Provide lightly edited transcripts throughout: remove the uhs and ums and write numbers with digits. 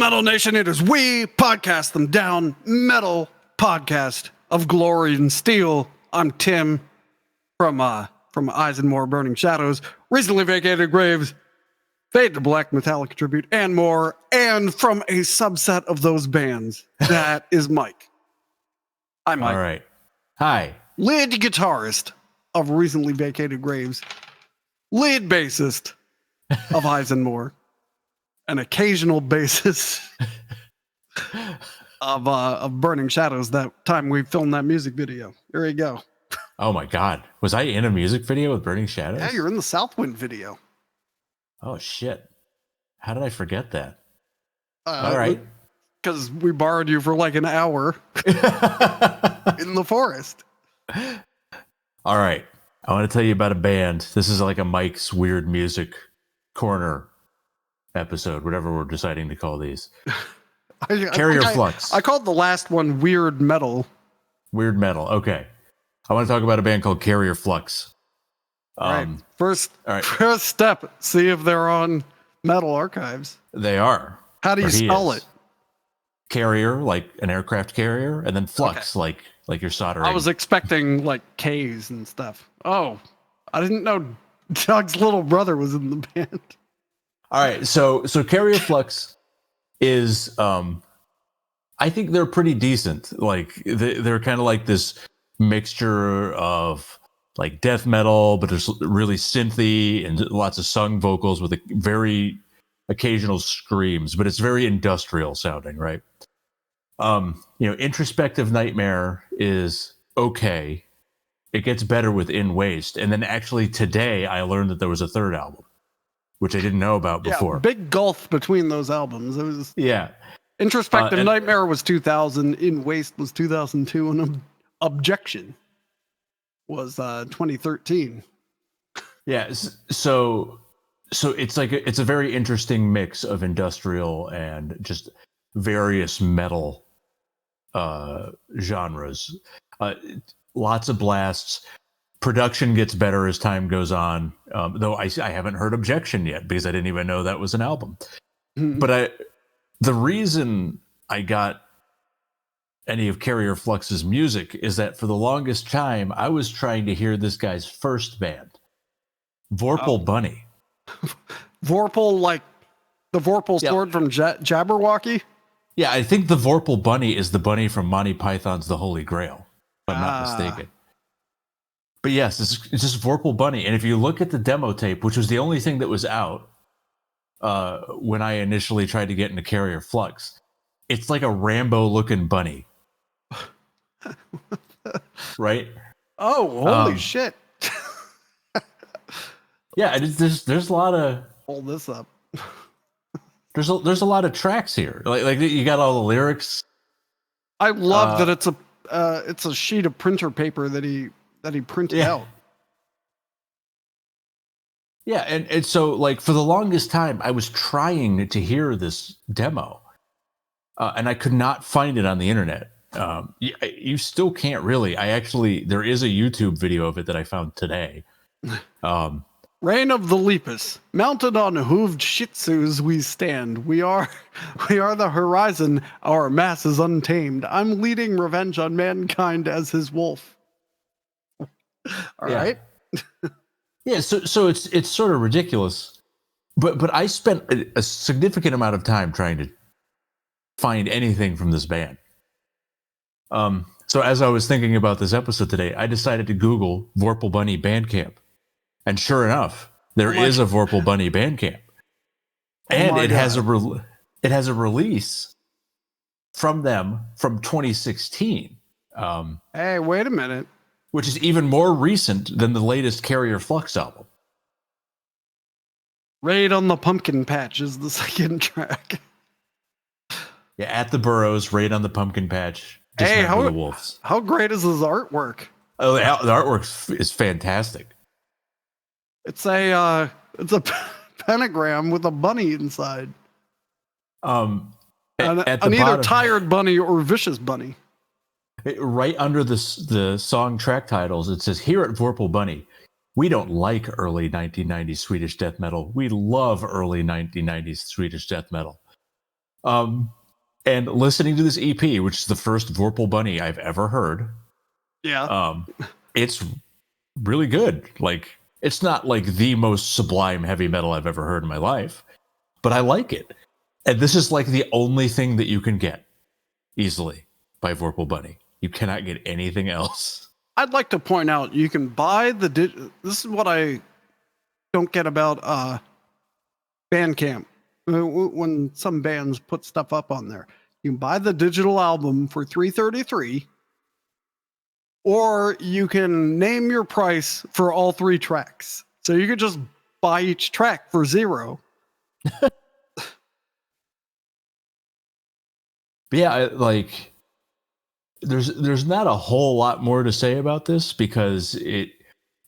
Metal Nation, it is We Podcast Them Down, metal podcast of glory and steel. I'm Tim from ISENMOR, Burning Shadows, recently vacated graves, Fade to Black, Metallica tribute, and more. And from a subset of those bands, that is Mike. Hi, Mike. All right. Hi. Lead guitarist of recently vacated graves, lead bassist of ISENMOR, an occasional bassist of Burning Shadows. That time we filmed that music video. There you go. Oh my God. Was I in a music video with Burning Shadows? Yeah, you're in the Southwind video. Oh shit. How did I forget that? All right. Because we borrowed you for like an hour in the forest. All right. I want to tell you about a band. This is like a Mike's Weird Music Corner episode, whatever we're deciding to call these. Carrier Flux. I called the last one Weird Metal. Weird Metal. Okay. I want to talk about a band called Carrier Flux. Right. First step, see if they're on Metal Archives. They are. How do you spell it? Carrier, like an aircraft carrier, and then Flux, okay. like you're soldering. I was expecting like K's and stuff. Oh, I didn't know Doug's little brother was in the band. All right, so Carrier Flux is, I think they're pretty decent. Like they're kind of like this mixture of like death metal, but there's really synthy and lots of sung vocals with a very occasional screams, but it's very industrial sounding, right? Introspective Nightmare is okay. It gets better with In Waste. And then actually today I learned that there was a third album, which I didn't know about before. Big gulf between those albums. It was Introspective Nightmare was 2000, In Waste was 2002, and Objection was 2013. Yeah, so it's like it's a very interesting mix of industrial and just various metal genres. Lots of blasts. Production gets better as time goes on. Though I haven't heard Objection yet because I didn't even know that was an album. But the reason I got any of Carrier Flux's music is that for the longest time I was trying to hear this guy's first band, VORPAL Bunny. VORPAL, like the VORPAL sword from Jabberwocky? Yeah, I think the VORPAL Bunny is the bunny from Monty Python's The Holy Grail, if I'm not mistaken. But yes, it's just VORPAL Bunny. And if you look at the demo tape, which was the only thing that was out when I initially tried to get into Carrier Flux, it's like a Rambo-looking bunny. Right? Oh, holy shit. Yeah, there's a lot of... Hold this up. There's a lot of tracks here. Like you got all the lyrics. I love that it's a sheet of printer paper that he printed out. Yeah, and so like for the longest time I was trying to hear this demo. And I could not find it on the internet. You still can't really. There is a YouTube video of it that I found today. Reign of the Lepus, mounted on hooved Shih Tzus we stand. We are the horizon, our mass is untamed. I'm leading revenge on mankind as his wolf. All right. Yeah, so it's sort of ridiculous. But I spent a significant amount of time trying to find anything from this band. So as I was thinking about this episode today, I decided to Google VORPAL Bunny Bandcamp. And sure enough, there is a VORPAL Bunny Bandcamp. And it has a release from them from 2016. Hey, wait a minute. Which is even more recent than the latest Carrier Flux album. Raid on the Pumpkin Patch is the second track. Yeah, At the Burrows, Raid on the Pumpkin Patch. Hey, the Wolves. How great is his artwork? Oh, the artwork is fantastic. It's a pentagram with a bunny inside. Either tired bunny or vicious bunny. Right under the song track titles, it says, "Here at VORPAL Bunny, we don't like early 1990s Swedish death metal. We love early 1990s Swedish death metal. And listening to this EP, which is the first Vorpal Bunny I've ever heard, Yeah. it's really good. Like, it's not like the most sublime heavy metal I've ever heard in my life, but I like it. And this is like the only thing that you can get easily by Vorpal Bunny. You cannot get anything else. I'd like to point out you can buy this is what I don't get about Bandcamp. When some bands put stuff up on there, you can buy the digital album for $3.33, or you can name your price for all 3 tracks. So you could just buy each track for $0. But yeah, like there's not a whole lot more to say about this because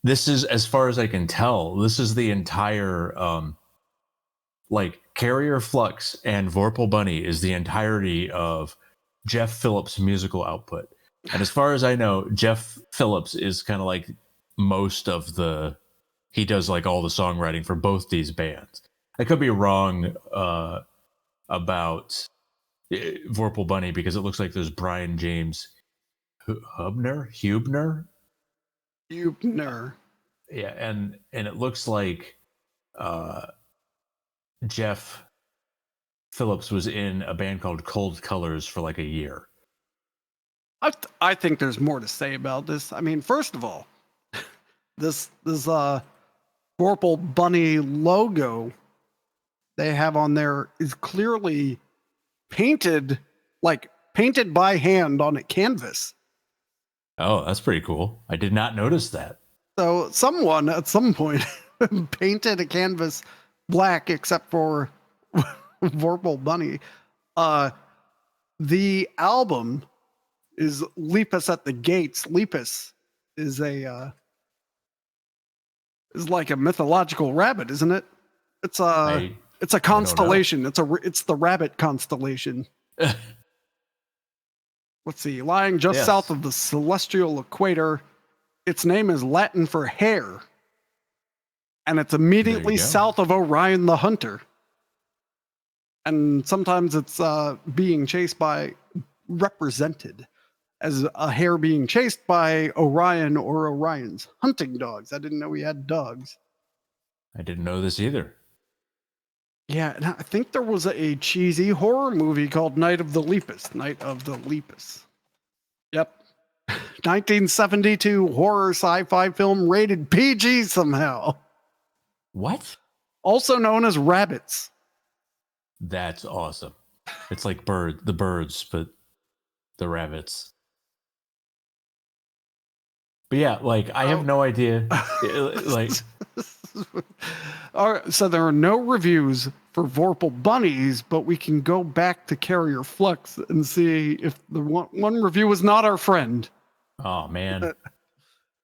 this is, as far as I can tell, this is the entire like Carrier Flux and Vorpal Bunny is the entirety of Jeff Phillips' musical output. And as far as I know, Jeff Phillips is kind of like most of he does like all the songwriting for both these bands. I could be wrong about Vorpal Bunny because it looks like there's Brian James Hubner. Yeah, and it looks like Jeff Phillips was in a band called Cold Colors for like a year. I think there's more to say about this. I mean, first of all, this Vorpal Bunny logo they have on there is clearly painted by hand on a canvas. Oh, that's pretty cool. I did not notice that. So someone at some point painted a canvas black except for Vorpal Bunny. The album is Lepus at the Gates. Lepus is like a mythological rabbit, isn't it? It's a constellation. It's the rabbit constellation. Let's see, lying just south of the celestial equator. Its name is Latin for hare, and it's immediately south of Orion the Hunter. And sometimes it's being represented as a hare being chased by Orion or Orion's hunting dogs. I didn't know we had dogs. I didn't know this either. Yeah, and I think there was a cheesy horror movie called Night of the Lepus. Yep. 1972 horror sci-fi film rated PG somehow. What? Also known as Rabbits. That's awesome. It's like the birds, but the rabbits. But yeah, like I have no idea. Like, all right, so there are no reviews for Vorpal Bunnies, but we can go back to Carrier Flux and see if the one review is not our friend. Oh man.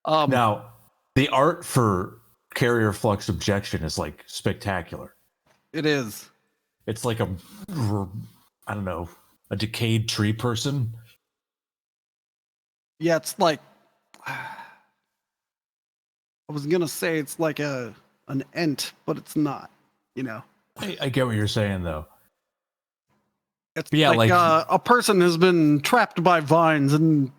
Now, the art for Carrier Flux Objection is like spectacular. It is. It's like a decayed tree person. Yeah, it's like I was gonna say it's like an ent, but it's not. You know. I get what you're saying though. It's like a person has been trapped by vines and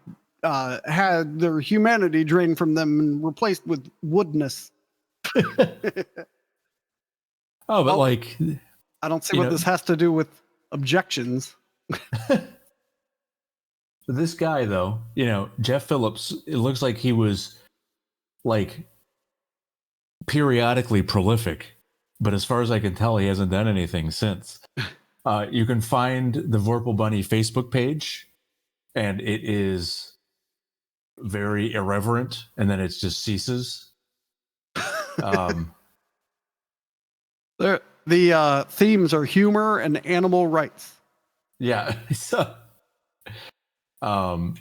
had their humanity drained from them and replaced with woodness. Like I don't see what this has to do with objections. This guy, though, Jeff Phillips, it looks like he was like periodically prolific, but as far as I can tell, he hasn't done anything since. You can find the Vorpal Bunny Facebook page, and it is very irreverent, and then it just ceases. The themes are humor and animal rights. Yeah. So, and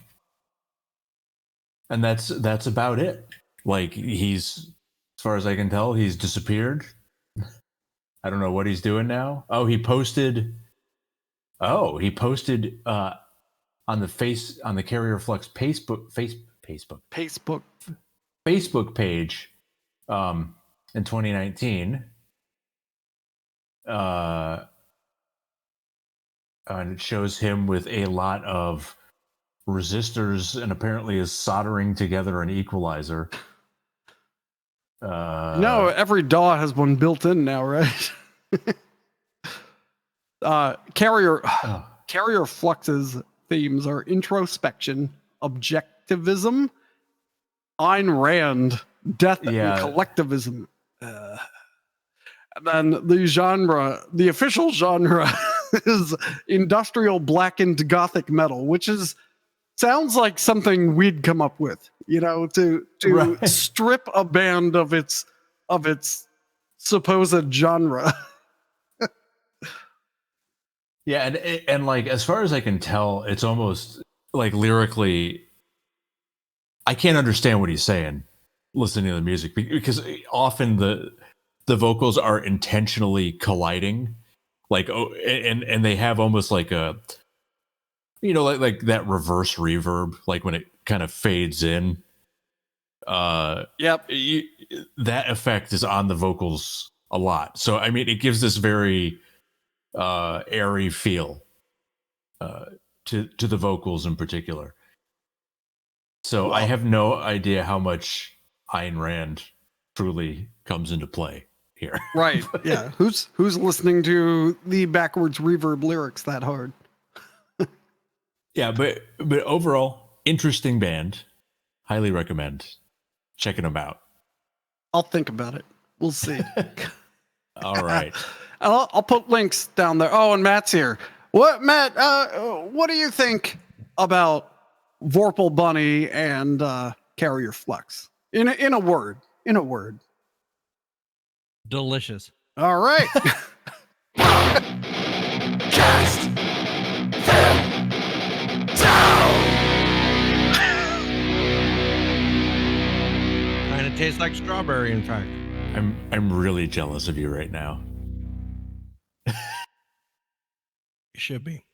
that's about it. Like as far as I can tell, he's disappeared. I don't know what he's doing now. He posted on the Carrier Flux Facebook page in 2019. and it shows him with a lot of resistors and apparently is soldering together an equalizer. No, every DAW has one built in now, right? Carrier Flux's themes are introspection, objectivism, Ayn Rand, death, and collectivism. And then the official genre is industrial blackened Gothic metal, which sounds like something we'd come up with, to strip a band of its supposed genre. Yeah, and like as far as I can tell, it's almost like lyrically, I can't understand what he's saying listening to the music, because often the vocals are intentionally colliding, like and they have almost like a like that reverse reverb, like when it kind of fades in. Yep. That effect is on the vocals a lot. So I mean, it gives this very airy feel to the vocals in particular. So I have no idea how much Ayn Rand truly comes into play here. Right. Yeah. Who's listening to the backwards reverb lyrics that hard? Yeah, but overall, interesting band. Highly recommend checking them out. I'll think about it. We'll see. All right. I'll put links down there. Oh, and Matt's here. What, Matt? What do you think about VORPAL Bunny and Carrier Flux? In a word. Delicious. All right. Cast them down. Kind of tastes like strawberry, in fact. I'm really jealous of you right now. You should be.